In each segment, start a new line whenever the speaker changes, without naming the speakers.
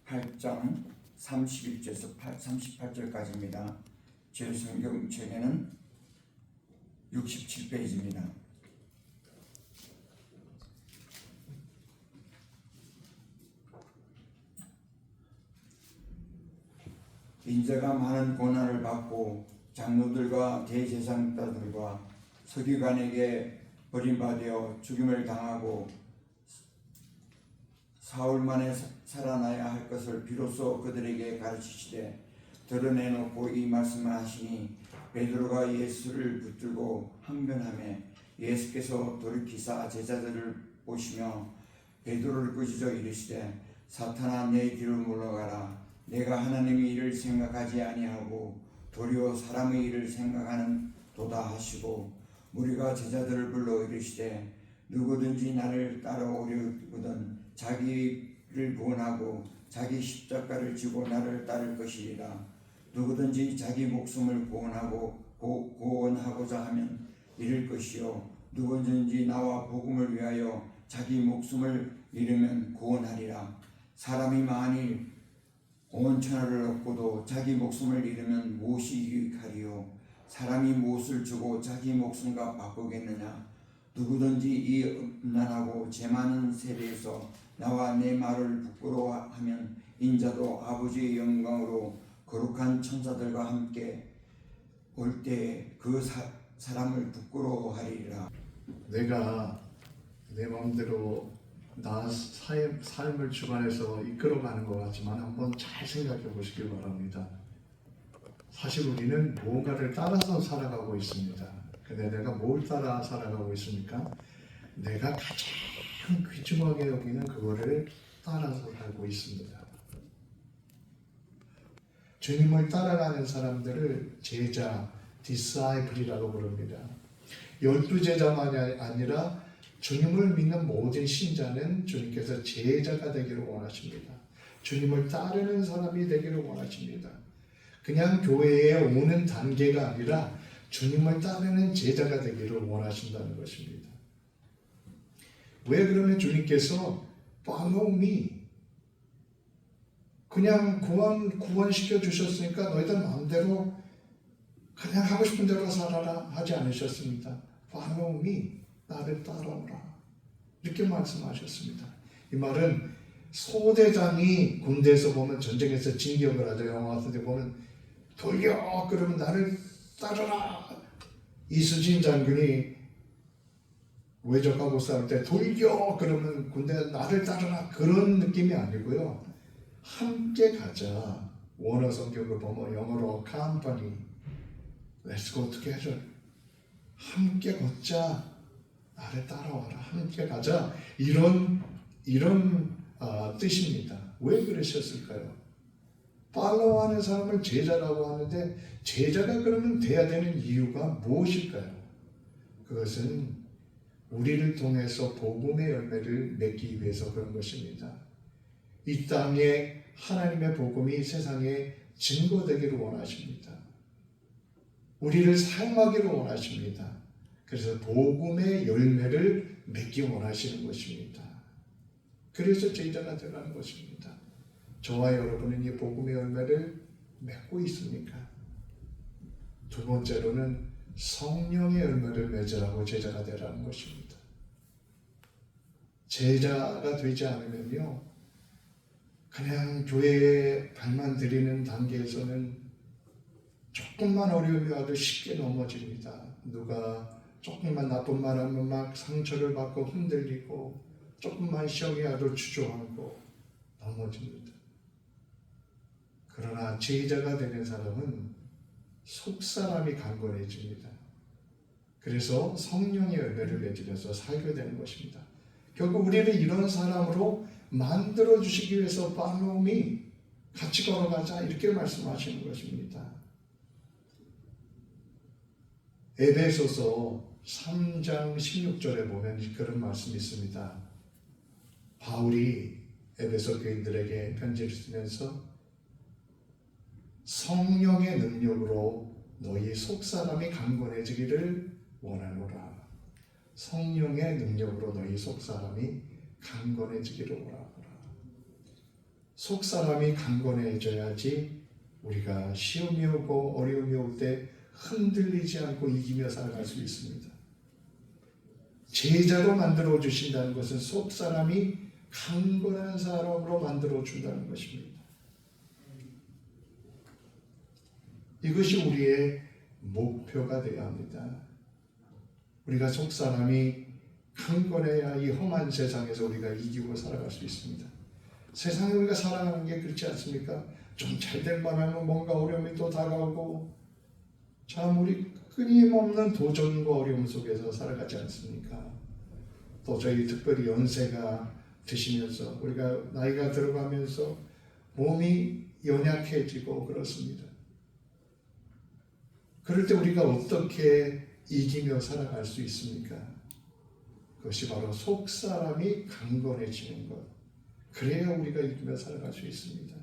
8장 31절에서 38절까지입니다. 제 성경책에는 67페이지입니다. 인자가 많은 고난을 받고 장로들과 대제사장들과 서기관에게 버림받아 죽임을 당하고 사흘 만에 살아나야 할 것을 비로소 그들에게 가르치시되 드러내놓고 이 말씀을 하시니 베드로가 예수를 붙들고 항변하매 예수께서 돌이키사 제자들을 보시며 베드로를 꾸짖어 이르시되 사탄아 내 뒤로 물러가라. 내가 하나님의 일을 생각하지 아니하고 도리어 사람의 일을 생각하는 도다 하시고 무리가 제자들을 불러 이르시되 누구든지 나를 따라오려거든 자기를 부인하고 자기 십자가를 지고 나를 따를 것이리라. 누구든지 자기 목숨을 구원하고자 하면 잃을 것이요 누구든지 나와 복음을 위하여 자기 목숨을 잃으면 구원하리라. 사람이 만일 온 천하를 얻고도 자기 목숨을 잃으면 무엇이 유익하리요? 사람이 무엇을 주고 자기 목숨과 바꾸겠느냐? 누구든지 이 음란하고 죄 많은 세대에서 나와 내 말을 부끄러워하면 인자도 아버지의 영광으로 거룩한 천사들과 함께 올 때에 그 사람을 부끄러워하리라.
내가 내 마음대로 나 삶을 주관해서 이끌어가는 것 같지만 한번 잘 생각해 보시길 바랍니다. 사실 우리는 무언가를 따라서 살아가고 있습니다. 근데 내가 뭘 따라 살아가고 있습니까? 내가 가장 귀중하게 여기는 그거를 따라서 살고 있습니다. 주님을 따라가는 사람들을 제자, 디사이플이라고 부릅니다. 12제자만이 아니라 주님을 믿는 모든 신자는 주님께서 제자가 되기를 원하십니다. 주님을 따르는 사람이 되기를 원하십니다. 그냥 교회에 오는 단계가 아니라 주님을 따르는 제자가 되기를 원하신다는 것입니다. 왜 그러면 주님께서 Follow me 그냥 구원시켜 주셨으니까 너희들 마음대로 그냥 하고 싶은 대로 살아라 하지 않으셨습니다. Follow me 나를 따라오라 이렇게 말씀하셨습니다. 이 말은 소대장이 군대에서 보면 전쟁에서 진격을 하죠. 영화 같은 데 보면 돌려 그러면 나를 따르라. 이수진 장군이 외적하고 싸울 때 돌려 그러면 군대 나를 따르라 그런 느낌이 아니고요. 함께 가자. 원어 성경을 보면 영어로 company Let's go together 함께 걷자. 나를 따라와라. 함께 가자. 이런 뜻입니다. 왜 그러셨을까요? 팔로우하는 사람을 제자라고 하는데 제자가 그러면 돼야 되는 이유가 무엇일까요? 그것은 우리를 통해서 복음의 열매를 맺기 위해서 그런 것입니다. 이 땅에 하나님의 복음이 세상에 증거되기를 원하십니다. 우리를 사용하기를 원하십니다. 그래서 복음의 열매를 맺기 원하시는 것입니다. 그래서 제자가 되라는 것입니다. 저와 여러분은 이 복음의 열매를 맺고 있습니까? 두 번째로는 성령의 열매를 맺으라고 제자가 되라는 것입니다. 제자가 되지 않으면요, 그냥 교회에 발만 들이는 단계에서는 조금만 어려움이 와도 쉽게 넘어집니다. 누가 조금만 나쁜 말 하면 막 상처를 받고 흔들리고 조금만 시험이 와도 주저하고 넘어집니다. 그러나 제자가 되는 사람은 속사람이 강건해집니다. 그래서 성령의 열매를 맺으면서 살게 되는 것입니다. 결국 우리를 이런 사람으로 만들어 주시기 위해서 Follow me 같이 걸어가자 이렇게 말씀하시는 것입니다. 에베소서 3장 16절에 보면 그런 말씀이 있습니다. 바울이 에베소 교인들에게 편지를 쓰면서 성령의 능력으로 너희 속사람이 강건해지기를 원하노라. 성령의 능력으로 너희 속사람이 강건해지기를 원하노라. 속 사람이 강건해져야지 우리가 시험이 오고 어려움이 올 때 흔들리지 않고 이기며 살아갈 수 있습니다. 제자로 만들어 주신다는 것은 속 사람이 강건한 사람으로 만들어 준다는 것입니다. 이것이 우리의 목표가 되어야 합니다. 우리가 속 사람이 강건해야 이 험한 세상에서 우리가 이기고 살아갈 수 있습니다. 세상에 우리가 살아가는 게 그렇지 않습니까? 좀 잘 될 만하면 뭔가 어려움이 또 다가오고 참 우리 끊임없는 도전과 어려움 속에서 살아가지 않습니까? 또 저희 특별히 연세가 드시면서 우리가 나이가 들어가면서 몸이 연약해지고 그렇습니다. 그럴 때 우리가 어떻게 이기며 살아갈 수 있습니까? 그것이 바로 속 사람이 강건해지는 것. 그래야 우리가 이기며 살아갈 수 있습니다.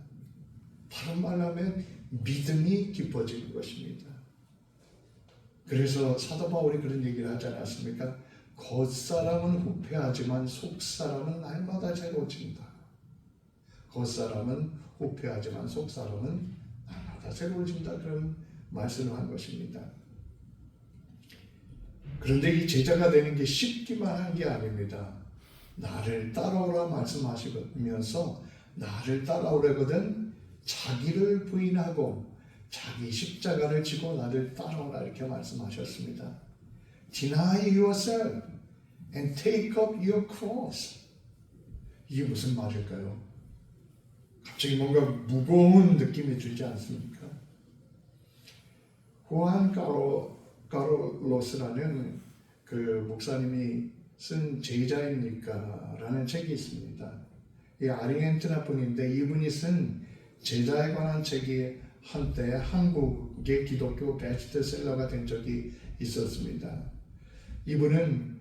다른 말로 하면 믿음이 깊어지는 것입니다. 그래서 사도 바울이 그런 얘기를 하지 않았습니까? 겉사람은 후패하지만 속사람은 날마다 새로워진다. 겉사람은 후패하지만 속사람은 날마다 새로워진다. 그런 말씀을 한 것입니다. 그런데 이 제자가 되는 게 쉽기만 한 게 아닙니다. 나를 따라오라 말씀하시면서 나를 따라오려거든 자기를 부인하고 자기 십자가를 지고 나를 따라오라 이렇게 말씀하셨습니다. Deny yourself and take up your cross. 이게 무슨 말일까요? 갑자기 뭔가 무거운 느낌이 들지 않습니까? 후안 카를로스라는 그 목사님이 쓴 제자입니까? 라는 책이 있습니다. 이 아르헨티나 분인데 이분이 쓴 제자에 관한 책이 한때 한국의 기독교 베스트셀러가 된 적이 있었습니다. 이분은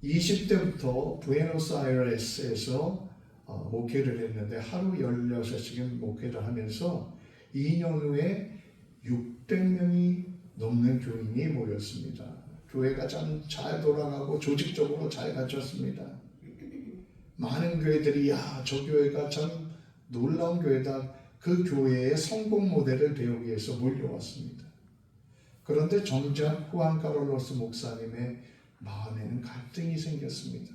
20대부터 부에노스아이레스에서 목회를 했는데 하루 16시간 목회를 하면서 2년 후에 600명이 넘는 교인이 모였습니다. 교회가 참 잘 돌아가고 조직적으로 잘 갖췄습니다. 많은 교회들이 저 교회가 참 놀라운 교회다. 그 교회의 성공 모델을 배우기 위해서 몰려왔습니다. 그런데 정작 후안 카를로스 목사님의 마음에는 갈등이 생겼습니다.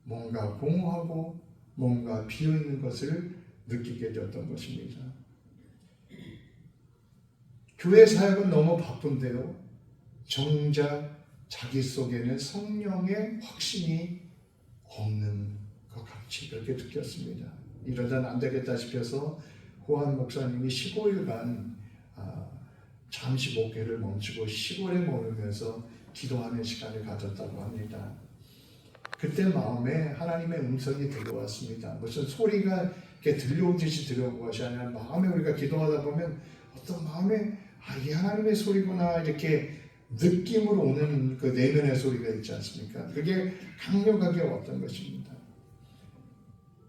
뭔가 공허하고 뭔가 비어있는 것을 느끼게 되었던 것입니다. 교회 사역은 너무 바쁜데요. 정작 자기 속에는 성령의 확신이 없는 것 같이 그렇게 느꼈습니다. 이러다 안 되겠다 싶어서 후안 목사님이 15일간 잠시 목회를 멈추고 시골에 머물면서 기도하는 시간을 가졌다고 합니다. 그때 마음에 하나님의 음성이 들려왔습니다. 무슨 소리가 이렇게 들려오듯이 들려온 것이 아니라 마음에 우리가 기도하다 보면 어떤 마음에 이게 하나님의 소리구나 이렇게 느낌으로 오는 그 내면의 소리가 있지 않습니까? 그게 강력하게 왔던 것입니다.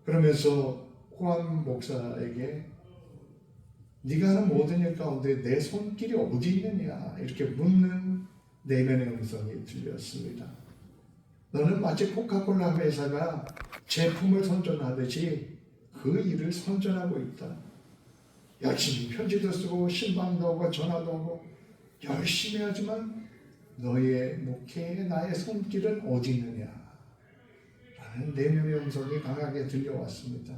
그러면서 후안 목사에게 네가 하는 모든 일 가운데 내 손길이 어디 있느냐 이렇게 묻는 내면의 음성이 들렸습니다. 너는 마치 코카콜라 회사가 제품을 선전하듯이 그 일을 선전하고 있다. 열심히 편지도 쓰고 신방도 하고 전화도 하고 열심히 하지만 너의 목회에 나의 손길은 어디 있느냐 라는 내면의 음성이 강하게 들려왔습니다.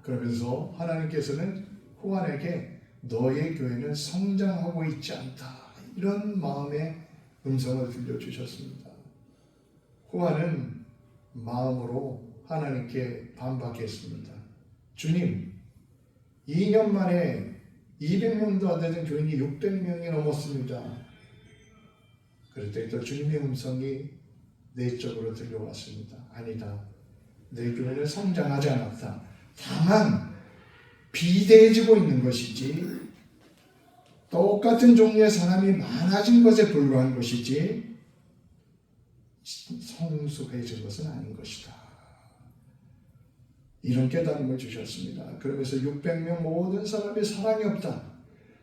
그러면서 하나님께서는 후안에게 너의 교회는 성장하고 있지 않다 이런 마음의 음성을 들려주셨습니다. 후안은 마음으로 하나님께 반박했습니다. 주님, 2년 만에 200명도 안 되는 교인이 600명이 넘었습니다. 그럴 또 주님의 음성이 내적으로 들려왔습니다. 아니다. 내 교회는 성장하지 않았다. 다만 비대해지고 있는 것이지 똑같은 종류의 사람이 많아진 것에 불과한 것이지 성숙해진 것은 아닌 것이다. 이런 깨달음을 주셨습니다. 그러면서 600명 모든 사람이 사랑이 없다.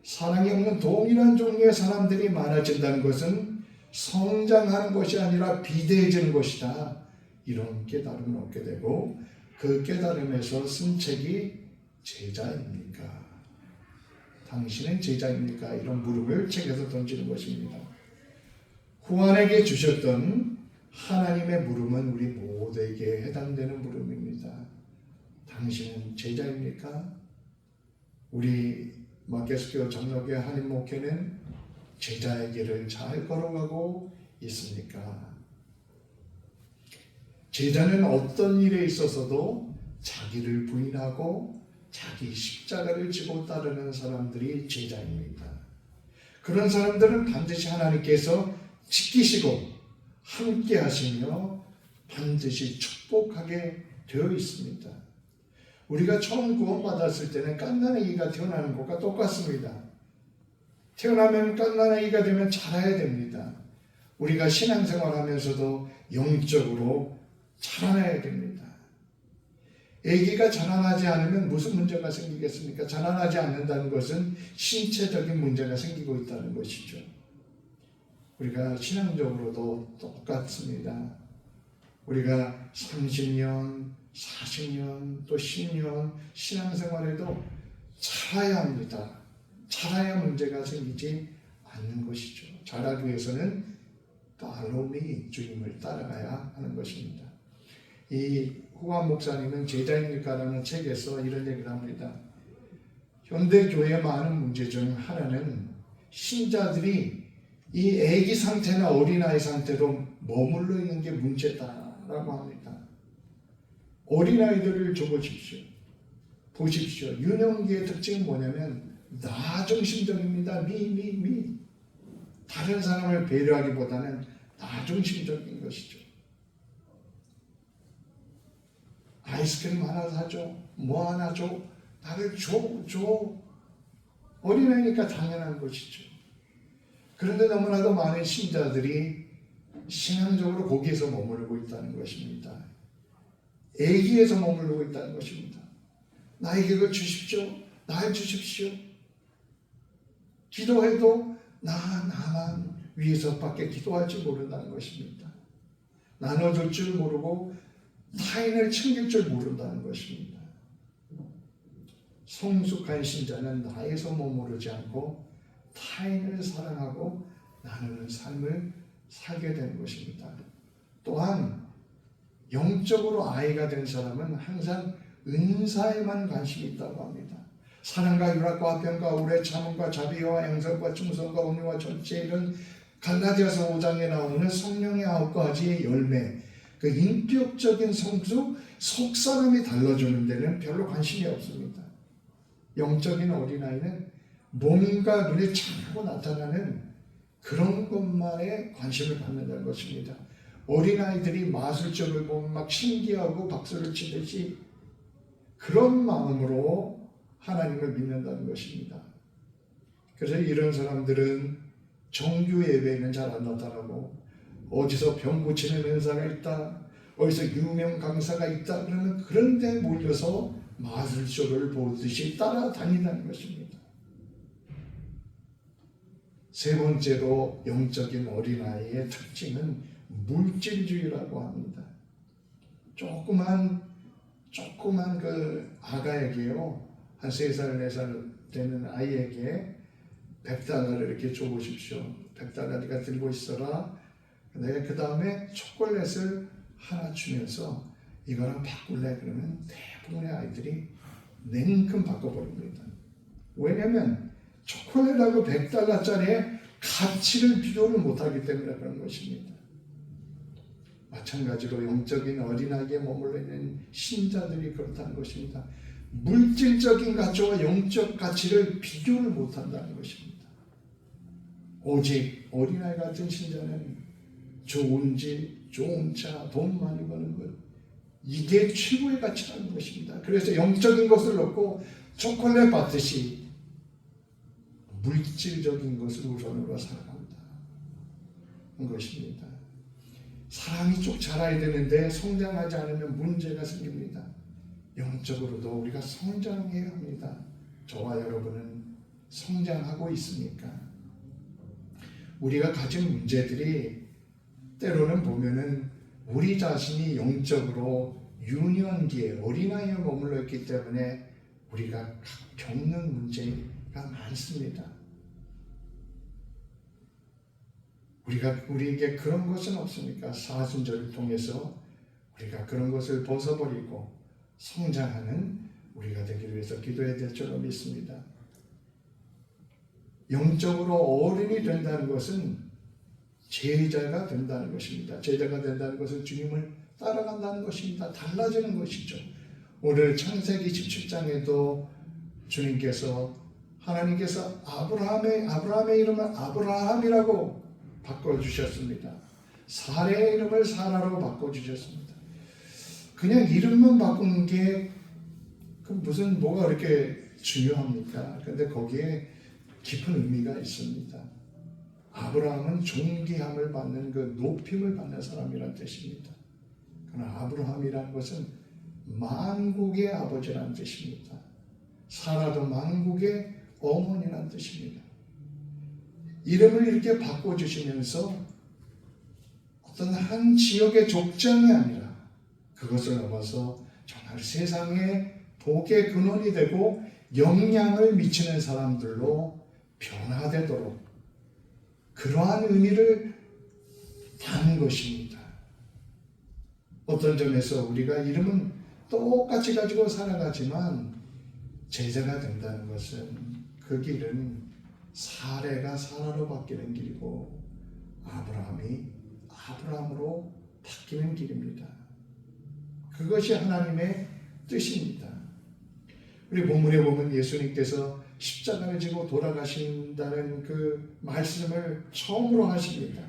사랑이 없는 동일한 종류의 사람들이 많아진다는 것은 성장하는 것이 아니라 비대해지는 것이다. 이런 깨달음을 얻게 되고 그 깨달음에서 쓴 책이 제자입니까? 당신은 제자입니까? 이런 물음을 책에서 던지는 것입니다. 후안에게 주셨던 하나님의 물음은 우리 모두에게 해당되는 물음입니다. 당신은 제자입니까? 우리 마켓스교회 장로교회 한인 목회는 제자의 길을 잘 걸어가고 있습니까? 제자는 어떤 일에 있어서도 자기를 부인하고 자기 십자가를 지고 따르는 사람들이 제자입니다. 그런 사람들은 반드시 하나님께서 지키시고 함께 하시며 반드시 축복하게 되어 있습니다. 우리가 처음 구원받았을 때는 갓난아기가 태어나는 것과 똑같습니다. 태어나면 갓난아기가 되면 자라야 됩니다. 우리가 신앙생활하면서도 영적으로 자라나야 됩니다. 아기가 자라나지 않으면 무슨 문제가 생기겠습니까? 자라나지 않는다는 것은 신체적인 문제가 생기고 있다는 것이죠. 우리가 신앙적으로도 똑같습니다. 우리가 30년, 40년, 또 10년 신앙생활에도 자라야 합니다. 자라야 문제가 생기지 않는 것이죠. 자라기 위해서는 팔로미 주님을 따라가야 하는 것입니다. 이 후안 목사님은 제자입니까라는 책에서 이런 얘기를 합니다. 현대 교회의 많은 문제 중 하나는 신자들이 이 아기 상태나 어린아이 상태로 머물러 있는 게 문제다라고 합니다. 어린아이들을 줘보십시오. 보십시오. 유년기의 특징은 뭐냐면 나 중심적입니다. 미. 다른 사람을 배려하기보다는 나 중심적인 것이죠. 아이스크림 하나 사줘. 뭐 하나 줘. 나를 줘. 어린아이니까 당연한 것이죠. 그런데 너무나도 많은 신자들이 신앙적으로 거기에서 머무르고 있다는 것입니다. 애기에서 머무르고 있다는 것입니다. 나에게 그걸 주십시오. 날 주십시오. 기도해도 나만 위해서밖에 기도할 줄 모른다는 것입니다. 나눠줄 줄 모르고 타인을 챙길 줄 모른다는 것입니다. 성숙한 신자는 나에서 머무르지 않고 타인을 사랑하고 나누는 삶을 살게 되는 것입니다. 또한 영적으로 아이가 된 사람은 항상 은사에만 관심이 있다고 합니다. 사랑과 유락과 화평과 우레 참음과 자비와 양선과 충성과 온유와 절제 이런 갈라디아서 5장에 나오는 성령의 9가지의 열매, 그 인격적인 성숙, 속사람이 달라주는 데는 별로 관심이 없습니다. 영적인 어린아이는 몸과 눈에 자꾸 나타나는 그런 것만에 관심을 갖는다는 것입니다. 어린아이들이 마술적을 보면 막 신기하고 박수를 치듯이 그런 마음으로 하나님을 믿는다는 것입니다. 그래서 이런 사람들은 정규 예배에는 잘 안 나타나고 어디서 병 고치는 은사가 있다, 어디서 유명 강사가 있다 그러면 그런 데 몰려서 마술쇼를 보듯이 따라다닌다는 것입니다. 세 번째로 영적인 어린아이의 특징은 물질주의라고 합니다. 조그만 그 아가에게요, 한 3살, 4살 되는 아이에게 100달러를 이렇게 줘보십시오. 100달러 네가 들고 있어라. 내가 그 다음에 초콜릿을 하나 주면서 이거랑 바꿀래? 그러면 대부분의 아이들이 냉큼 바꿔버립니다. 왜냐하면 초콜릿하고 100달러짜리의 가치를 비교를 못하기 때문에 그런 것입니다. 마찬가지로 영적인 어린아이에 머물러 있는 신자들이 그렇다는 것입니다. 물질적인 가치와 영적 가치를 비교를 못한다는 것입니다. 오직 어린아이 같은 신자는 좋은 집, 좋은 차, 돈 많이 버는 것, 이게 최고의 가치라는 것입니다. 그래서 영적인 것을 놓고 초콜릿 받듯이 물질적인 것을 우선으로 살아간다 는 것입니다. 사람이 쭉 자라야 되는데 성장하지 않으면 문제가 생깁니다. 영적으로도 우리가 성장해야 합니다. 저와 여러분은 성장하고 있습니까? 우리가 가진 문제들이 때로는 보면은 우리 자신이 영적으로 유년기에 어린아이에 머물러 있기 때문에 우리가 겪는 문제가 많습니다. 우리에게 그런 것은 없습니까? 사순절을 통해서 우리가 그런 것을 벗어버리고 성장하는 우리가 되기 위해서 기도해야 될 줄로 믿습니다. 영적으로 어른이 된다는 것은 제자가 된다는 것입니다. 제자가 된다는 것은 주님을 따라간다는 것입니다. 달라지는 것이죠. 오늘 창세기 17장에도 하나님께서 아브라함의 이름을 아브라함이라고 바꿔주셨습니다. 사레의 이름을 사라로 바꿔주셨습니다. 그냥 이름만 바꾸는 게 뭐가 그렇게 중요합니까? 근데 거기에 깊은 의미가 있습니다. 아브라함은 존귀함을 받는 그 높임을 받는 사람이란 뜻입니다. 그러나 아브라함이라는 것은 만국의 아버지라는 뜻입니다. 사라도 만국의 어머니라는 뜻입니다. 이름을 이렇게 바꿔주시면서 어떤 한 지역의 족장이 아니라 그것을 넘어서 정말 세상의 복의 근원이 되고 영향을 미치는 사람들로 변화되도록 그러한 의미를 담은 것입니다. 어떤 점에서 우리가 이름은 똑같이 가지고 살아가지만 제자가 된다는 것은 그 길은 사레가 사라로 바뀌는 길이고 아브라함이 아브라함으로 바뀌는 길입니다. 그것이 하나님의 뜻입니다. 우리 본문에 보면 예수님께서 십자가를 지고 돌아가신다는 그 말씀을 처음으로 하십니다.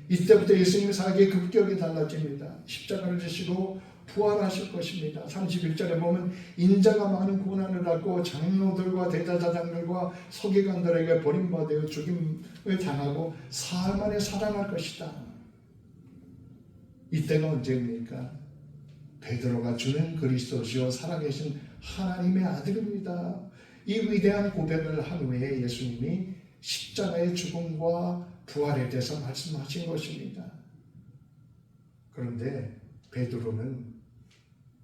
이때부터 예수님의 사역이 급격히 달라집니다. 십자가를 지시고 부활하실 것입니다. 31절에 보면 인자가 많은 고난을 받고 장로들과 대제사장들과 서기관들에게 버림받아 죽임을 당하고 사흘 만에 살아날 것이다. 이때가 언제입니까? 베드로가 주는 그리스도시요 살아계신 하나님의 아들입니다. 이 위대한 고백을 한 후에 예수님이 십자가의 죽음과 부활에 대해서 말씀하신 것입니다. 그런데 베드로는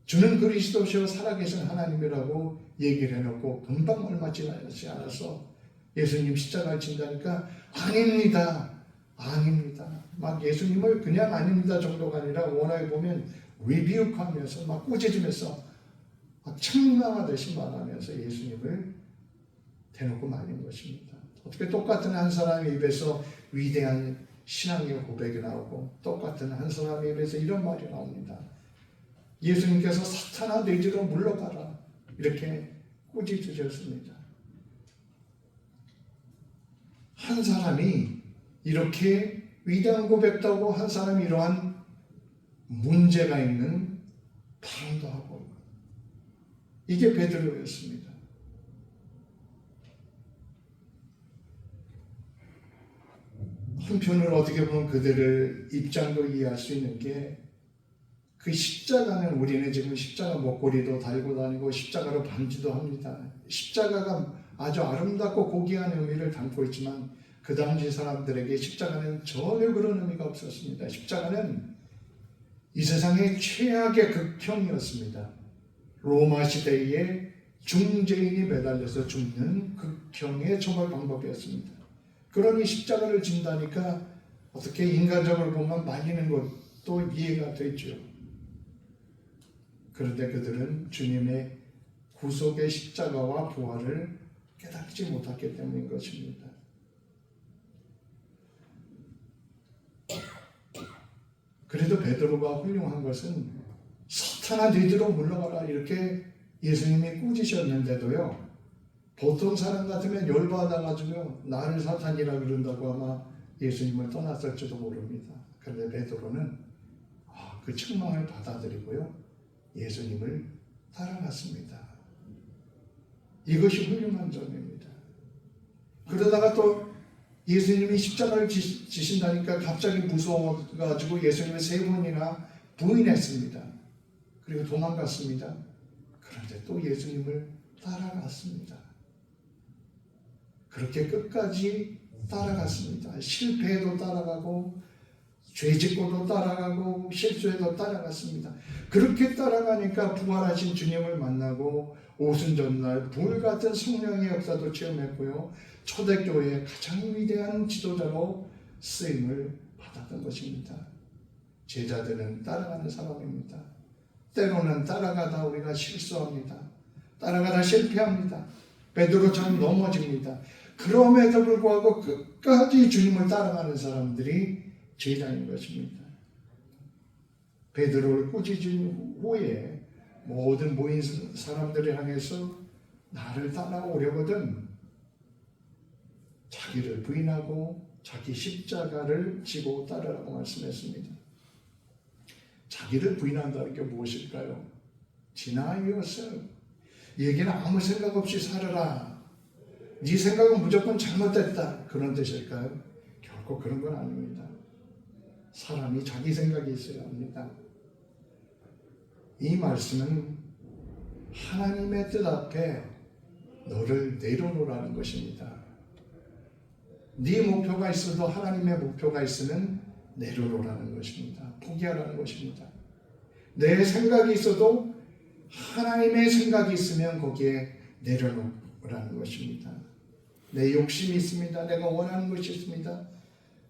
주는 그리스도시요 살아계신 하나님이라고 얘기를 해놓고 금방 얼마 지나지 않아서 예수님 십자가를 진다니까 아닙니다. 막 예수님을 그냥 아닙니다 정도가 아니라 원하게 보면 리뷰하면서 막 꾸짖으면서 막 책망하듯이 말하면서 예수님을 대놓고 말린 것입니다. 어떻게 똑같은 한 사람의 입에서 위대한 신앙의 고백이 나오고 똑같은 한 사람의 입에서 이런 말이 나옵니다. 예수님께서 사탄아 내 뒤로 물러가라 이렇게 꾸짖으셨습니다. 한 사람이 이렇게 위대한 고백도 하고 한 사람이 이러한 문제가 있는 발언도 하고 이게 베드로였습니다. 한편으로 어떻게 보면 그들을 입장도 이해할 수 있는 게 그 십자가는 우리는 지금 십자가 목걸이도 달고 다니고 십자가로 반지도 합니다. 십자가가 아주 아름답고 고귀한 의미를 담고 있지만 그 당시 사람들에게 십자가는 전혀 그런 의미가 없었습니다. 십자가는 이 세상의 최악의 극형이었습니다. 로마 시대에 중죄인이 매달려서 죽는 극형의 처벌 방법이었습니다. 그러니 십자가를 진다니까 어떻게 인간적으로 보면 말리는 것도 이해가 되죠. 그런데 그들은 주님의 구속의 십자가와 부활을 깨닫지 못했기 때문인 것입니다. 그래도 베드로가 훌륭한 것은 사탄아 네 뒤로 물러가라 이렇게 예수님이 꾸짖으셨는데도요. 보통 사람 같으면 열받아가지고 나를 사탄이라 그런다고 아마 예수님을 떠났을지도 모릅니다. 그런데 베드로는 그 책망을 받아들이고요. 예수님을 따라갔습니다. 이것이 훌륭한 점입니다. 그러다가 또 예수님이 십자가를 지신다니까 갑자기 무서워가지고 예수님을 3번이나 부인했습니다. 그리고 도망갔습니다. 그런데 또 예수님을 따라갔습니다. 그렇게 끝까지 따라갔습니다. 실패해도 따라가고 죄 짓고도 따라가고 실수해도 따라갔습니다. 그렇게 따라가니까 부활하신 주님을 만나고 오순절날 불같은 성령의 역사도 체험했고요. 초대교회의 가장 위대한 지도자로 쓰임을 받았던 것입니다. 제자들은 따라가는 사람입니다. 때로는 따라가다 우리가 실수합니다. 따라가다 실패합니다. 베드로처럼 넘어집니다. 그럼에도 불구하고 끝까지 주님을 따라가는 사람들이 제자인 것입니다. 베드로를 꾸짖은 후에 모든 모인 사람들을 향해서 나를 따라오려거든 자기를 부인하고 자기 십자가를 지고 따르라고 말씀했습니다. 자기를 부인한다는 게 무엇일까요? Deny yourself. 얘기는 아무 생각 없이 살아라. 네 생각은 무조건 잘못됐다. 그런 뜻일까요? 결코 그런 건 아닙니다. 사람이 자기 생각이 있어야 합니다. 이 말씀은 하나님의 뜻 앞에 너를 내려놓으라는 것입니다. 네 목표가 있어도 하나님의 목표가 있으면 내려놓으라는 것입니다. 포기하라는 것입니다. 내 생각이 있어도 하나님의 생각이 있으면 거기에 내려놓으라는 것입니다. 내 욕심이 있습니다. 내가 원하는 것이 있습니다.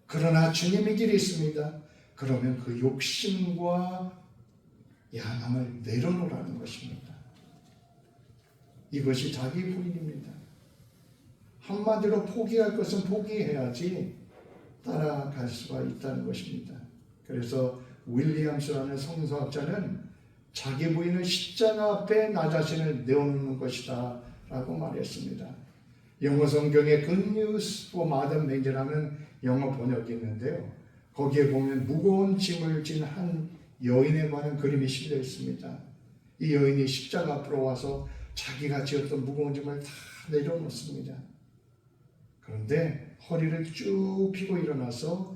그러나 주님의 길이 있습니다. 그러면 그 욕심과 야망을 내려놓으라는 것입니다. 이것이 자기 부인입니다. 한마디로 포기할 것은 포기해야지 따라갈 수가 있다는 것입니다. 그래서 윌리엄스라는 성서학자는 자기 부인은 십자가 앞에 나 자신을 내어놓는 것이다 라고 말했습니다. 영어 성경에 Good News for Modern Man이라는 영어 번역이 있는데요. 거기에 보면 무거운 짐을 진 한 여인에 관한 그림이 실려 있습니다. 이 여인이 십자가 앞으로 와서 자기가 지었던 무거운 짐을 다 내려놓습니다. 그런데 허리를 쭉 펴고 일어나서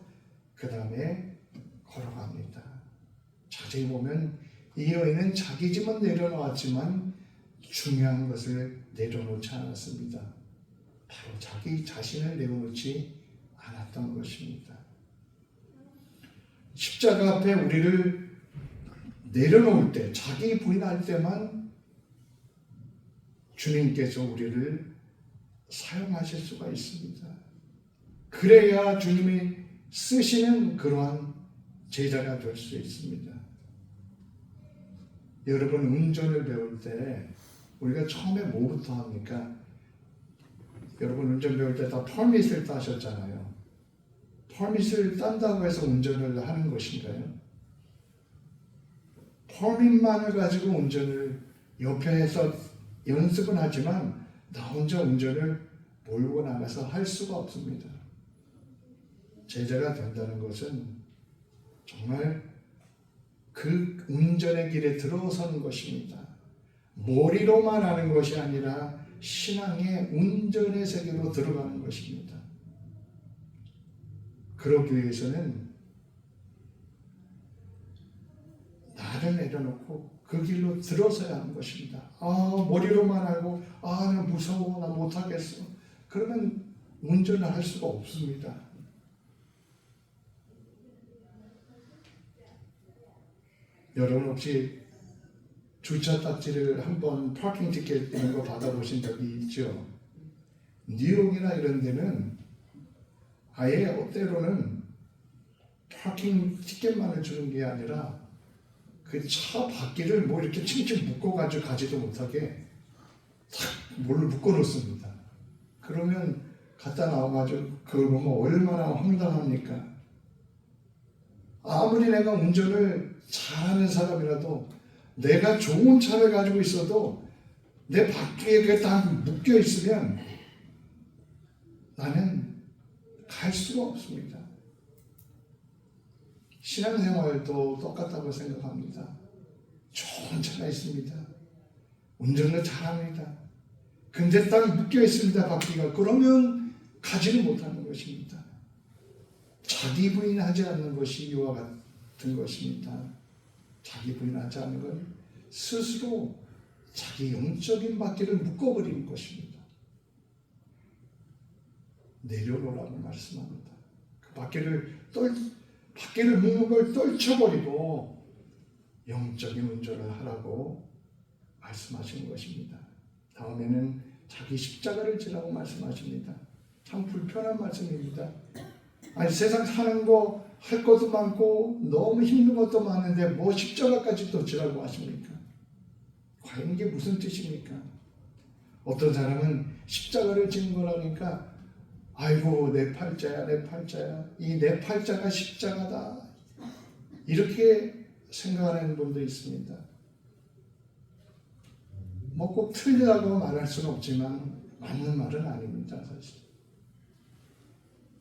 그 다음에 걸어갑니다. 자세히 보면 이 여인은 자기 짐은 내려놓았지만 중요한 것을 내려놓지 않았습니다. 바로 자기 자신을 내려놓지 않았던 것입니다. 십자가 앞에 우리를 내려놓을 때, 자기 부인할 때만 주님께서 우리를 사용하실 수가 있습니다. 그래야 주님이 쓰시는 그러한 제자가 될 수 있습니다. 여러분 운전을 배울 때 우리가 처음에 뭐부터 합니까? 여러분 운전 배울 때 다 퍼밋을 따셨잖아요. 퍼밋을 딴다고 해서 운전을 하는 것인가요? 퍼밋만을 가지고 운전을 옆에서 연습은 하지만 나 혼자 운전을 몰고 나가서 할 수가 없습니다. 제자가 된다는 것은 정말 그 운전의 길에 들어서는 것입니다. 머리로만 하는 것이 아니라 신앙의 운전의 세계로 들어가는 것입니다. 그러기 위해서는 나를 내려놓고 그 길로 들어서야 하는 것입니다. 머리로만 알고 나 무서워, 나 못하겠어. 그러면 운전을 할 수가 없습니다. 여러분 혹시 주차 딱지를 한번 파킹 티켓 이런 거 받아보신 적이 있죠? 뉴욕이나 이런 데는 아예 때로는 파킹 티켓만을 주는 게 아니라 그 차 바퀴를 뭐 이렇게 칭칭 묶어가지고 가지도 못하게 탁 뭘로 묶어놓습니다. 그러면 갖다 나와가지고 그걸 보면 얼마나 황당합니까? 아무리 내가 운전을 잘하는 사람이라도 내가 좋은 차를 가지고 있어도 내 바퀴에 그게 딱 묶여 있으면 나는 갈 수가 없습니다. 신앙생활도 똑같다고 생각합니다. 좋은 차가 있습니다. 운전을 잘합니다. 근데 딱 묶여 있습니다. 바퀴가. 그러면 가지를 못하는 것입니다. 자기 부인하지 않는 것이 이와 같은 것입니다. 자기 부인하지 않는 건 스스로 자기 영적인 바퀴를 묶어버리는 것입니다. 내려놓으라고 말씀합니다. 그 바퀴를 바퀴를 묶는 걸 떨쳐버리고 영적인 운전을 하라고 말씀하시는 것입니다. 다음에는 자기 십자가를 지라고 말씀하십니다. 참 불편한 말씀입니다. 아니, 세상 사는 거 할 것도 많고 너무 힘든 것도 많은데 뭐 십자가까지 또 지라고 하십니까? 과연 이게 무슨 뜻입니까? 어떤 사람은 십자가를 지는 거라니까 아이고 내 팔자야 내 팔자야, 이 내 팔자가 십자가다, 이렇게 생각하는 분도 있습니다. 뭐 꼭 틀리다고 말할 수는 없지만 맞는 말은 아닙니다. 사실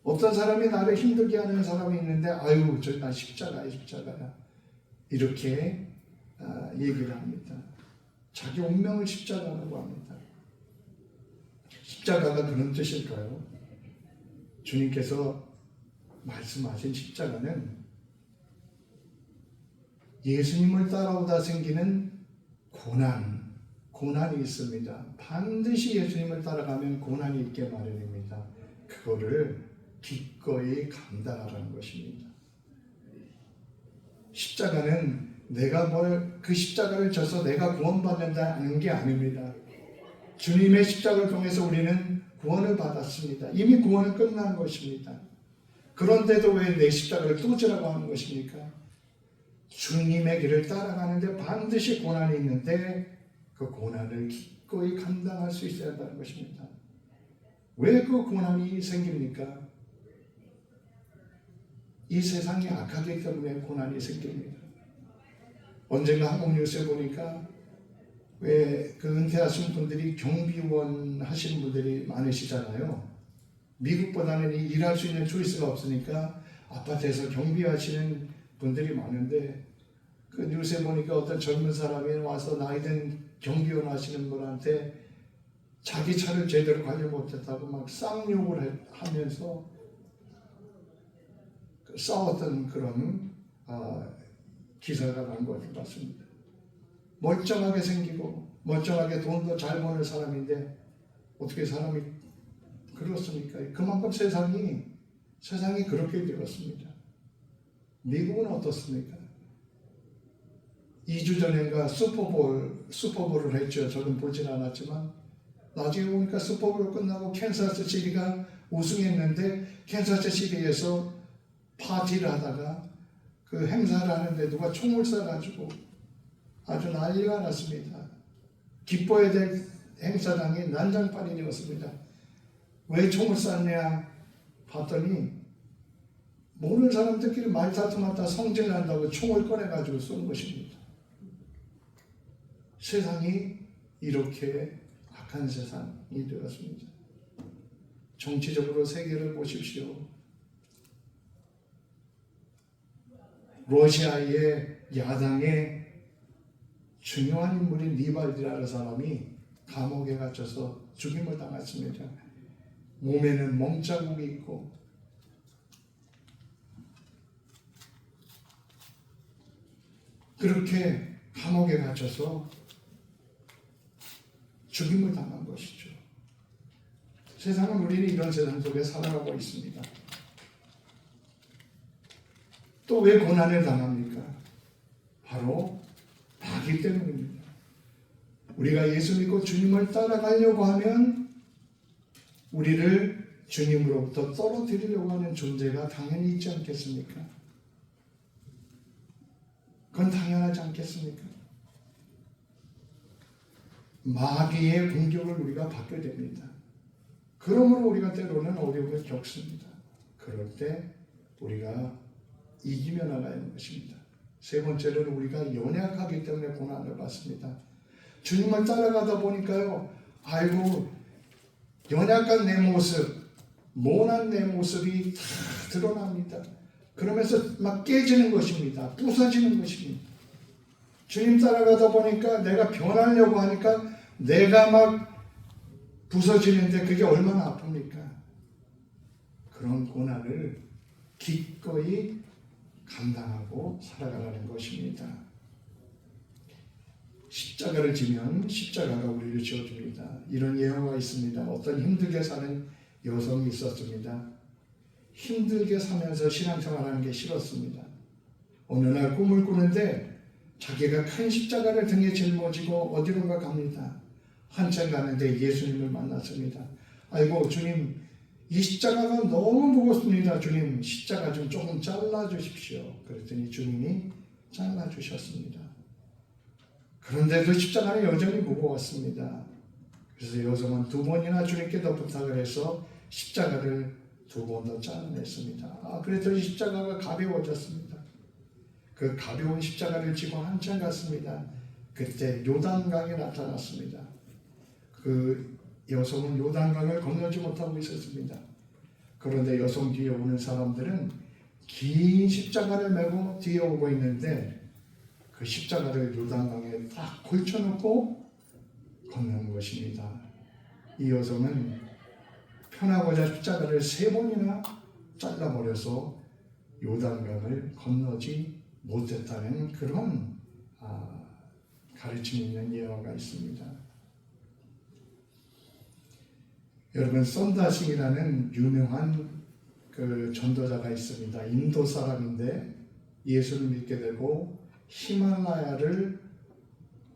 어떤 사람이 나를 힘들게 하는 사람이 있는데 아유 저 나 십자가야 십자가야, 이렇게 얘기를 합니다. 자기 운명을 십자가라고 합니다. 십자가가 그런 뜻일까요? 주님께서 말씀하신 십자가는 예수님을 따라오다 생기는 고난이 있습니다. 반드시 예수님을 따라가면 고난이 있게 마련입니다. 그거를 기꺼이 감당하라는 것입니다. 십자가는 내가 그 십자가를 져서 내가 구원받는다는 게 아닙니다. 주님의 십자가를 통해서 우리는 구원을 받았습니다. 이미 구원은 끝난 것입니다. 그런데도 왜 내 십자가를 또 지라고 하는 것입니까? 주님의 길을 따라가는데 반드시 고난이 있는데 그 고난을 기꺼이 감당할 수 있어야 한다는 것입니다. 왜 그 고난이 생깁니까? 이 세상이 악하기 때문에 고난이 생깁니다. 언젠가 한국 뉴스에 보니까 왜 그 은퇴하신 분들이 경비원 하시는 분들이 많으시잖아요. 미국보다는 일할 수 있는 초이스가 없으니까 아파트에서 경비하시는 분들이 많은데, 그 뉴스에 보니까 어떤 젊은 사람이 와서 나이든 경비원 하시는 분한테 자기 차를 제대로 관리 못했다고 막 쌍욕을 하면서 싸웠던 그런 기사가 난 것 같습니다. 멀쩡하게 생기고 멀쩡하게 돈도 잘 버는 사람인데 어떻게 사람이 그렇습니까? 그만큼 세상이 그렇게 되었습니다. 미국은 어떻습니까? 2주 전인가 슈퍼볼을 했죠. 저는 보진 않았지만 나중에 보니까 슈퍼볼 끝나고 캔사스 시티가 우승했는데 캔사스 시티에서 파티를 하다가 그 행사를 하는데 누가 총을 쏴가지고 아주 난리가 났습니다. 기뻐야 될 행사장이 난장판이 되었습니다. 왜 총을 쐈냐 봤더니 모르는 사람들끼리 말다툼하다 성질난다고 총을 꺼내가지고 쏜 것입니다. 세상이 이렇게 악한 세상이 되었습니다. 정치적으로 세계를 보십시오. 러시아의 야당의 중요한 인물인 니발디라는 사람이 감옥에 갇혀서 죽임을 당했습니다. 몸에는 멍자국이 있고 그렇게 감옥에 갇혀서 죽임을 당한 것이죠. 세상은 우리는 이런 세상 속에 살아가고 있습니다. 또 왜 고난을 당합니까? 바로 마귀 때문입니다. 우리가 예수 믿고 주님을 따라가려고 하면 우리를 주님으로부터 떨어뜨리려고 하는 존재가 당연히 있지 않겠습니까? 그건 당연하지 않겠습니까? 마귀의 공격을 우리가 받게 됩니다. 그러므로 우리가 때로는 어려움을 겪습니다. 그럴 때 우리가 이기며 나가야 하는 것입니다. 세 번째로는 우리가 연약하기 때문에 고난을 받습니다. 주님을 따라가다 보니까요, 아이고 연약한 내 모습, 모난 내 모습이 다 드러납니다. 그러면서 막 깨지는 것입니다. 부서지는 것입니다. 주님 따라가다 보니까 내가 변하려고 하니까 내가 막 부서지는데 그게 얼마나 아픕니까? 그런 고난을 기꺼이 감당하고 살아가라는 것입니다. 십자가를 지면 십자가가 우리를 지어줍니다. 이런 예화가 있습니다. 어떤 힘들게 사는 여성이 있었습니다. 힘들게 살면서 신앙생활하는 게 싫었습니다. 어느 날 꿈을 꾸는데 자기가 큰 십자가를 등에 짊어지고 어디론가 갑니다. 한참 가는데 예수님을 만났습니다. 아이고 주님, 이 십자가가 너무 무겁습니다. 주님, 십자가 좀 조금 잘라주십시오. 그랬더니 주님이 잘라주셨습니다. 그런데도 십자가는 여전히 무거웠습니다. 그래서 여성은 2번이나 주님께 더 부탁을 해서 십자가를 2번 더 잘라냈습니다. 그랬더니 십자가가 가벼워졌습니다. 그 가벼운 십자가를 지고 한참 갔습니다. 그때 요단강에 나타났습니다. 그 여성은 요단강을 건너지 못하고 있었습니다. 그런데 여성 뒤에 오는 사람들은 긴 십자가를 메고 뒤에 오고 있는데 그 십자가를 요단강에 딱 걸쳐놓고 건너는 것입니다. 이 여성은 편하고자 십자가를 3번이나 잘라버려서 요단강을 건너지 못했다는 그런 가르침이 있는 예화가 있습니다. 여러분, 썬다싱이라는 유명한 그 전도자가 있습니다. 인도 사람인데 예수를 믿게 되고 히말라야를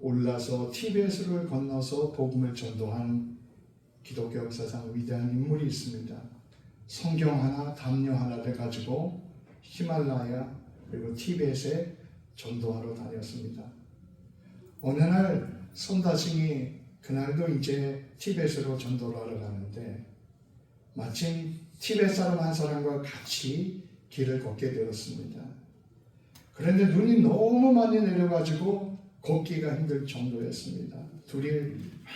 올라서 티베트를 건너서 복음을 전도한 기독교 역사상 위대한 인물이 있습니다. 성경 하나, 담요 하나를 가지고 히말라야 그리고 티베트에 전도하러 다녔습니다. 어느 날 선다싱이 그날도 이제 티베트로 전도를 하러 가는데 마침 티베트 사람 한 사람과 같이 길을 걷게 되었습니다. 그런데 눈이 너무 많이 내려가지고 걷기가 힘들 정도였습니다. 둘이 막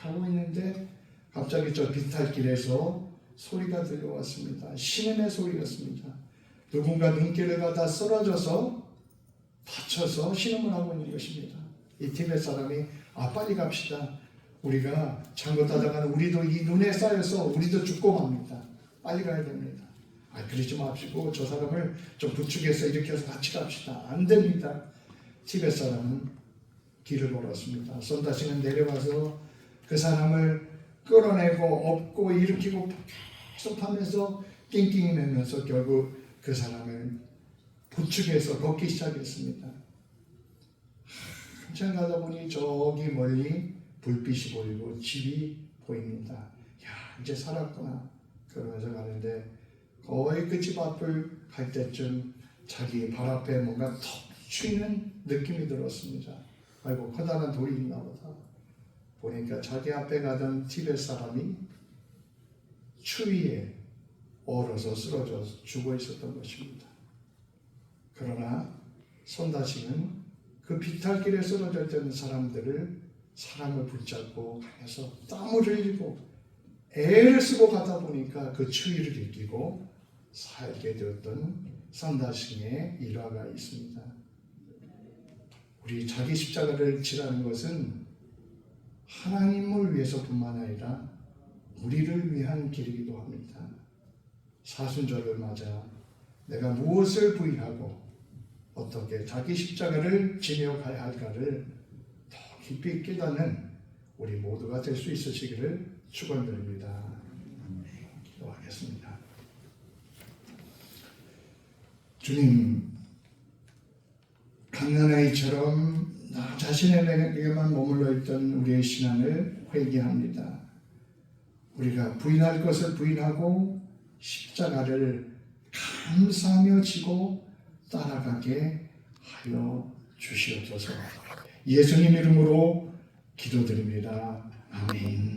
가고 있는데 갑자기 저 비탈길에서 소리가 들려왔습니다. 신음의 소리였습니다. 누군가 눈길을 가다 쓰러져서 다쳐서 신음을 하고 있는 것입니다. 이 티베트 사람이 빨리 갑시다. 우리가 잘못하다가는 우리도 이 눈에 쌓여서 우리도 죽고 맙니다. 빨리 가야 됩니다. 그러지 마시고 저 사람을 좀 부축해서 이렇게 해서 같이 갑시다. 안 됩니다. 티베트 사람은 길을 걸었습니다. 선다싱은 내려가서 그 사람을 끌어내고 업고 일으키고 계속 하면서 낑낑이 매면서 결국 그 사람을 부축해서 걷기 시작했습니다. 한참 가다 보니 저기 멀리 불빛이 보이고 집이 보입니다. 야, 이제 살았구나. 그러면서 가는데 거의 그 집 앞을 갈 때쯤 자기 발 앞에 뭔가 턱 쥐는 느낌이 들었습니다. 아이고, 커다란 돌이 있나 보다. 보니까 자기 앞에 가던 티베트 사람이 추위에 얼어서 쓰러져 죽어 있었던 것입니다. 그러나 선다싱은 그 비탈길에 쓰러져 있던 사람을 붙잡고 가면서 땀을 흘리고 애를 쓰고 가다 보니까 그 추위를 이기고 살게 되었던 선다싱의 일화가 있습니다. 우리 자기 십자가를 지라는 것은 하나님을 위해서뿐만 아니라 우리를 위한 길이기도 합니다. 사순절을 맞아 내가 무엇을 부인하고 어떻게 자기 십자가를 지며 가야 할까를 더 깊이 깨닫는 우리 모두가 될 수 있으시기를 축원드립니다. 기도하겠습니다. 주님, 강난아이처럼 나 자신에게만 머물러 있던 우리의 신앙을 회개합니다. 우리가 부인할 것을 부인하고 십자가를 감사하며 지고 따라가게 하여 주시옵소서. 예수님 이름으로 기도드립니다. 아멘.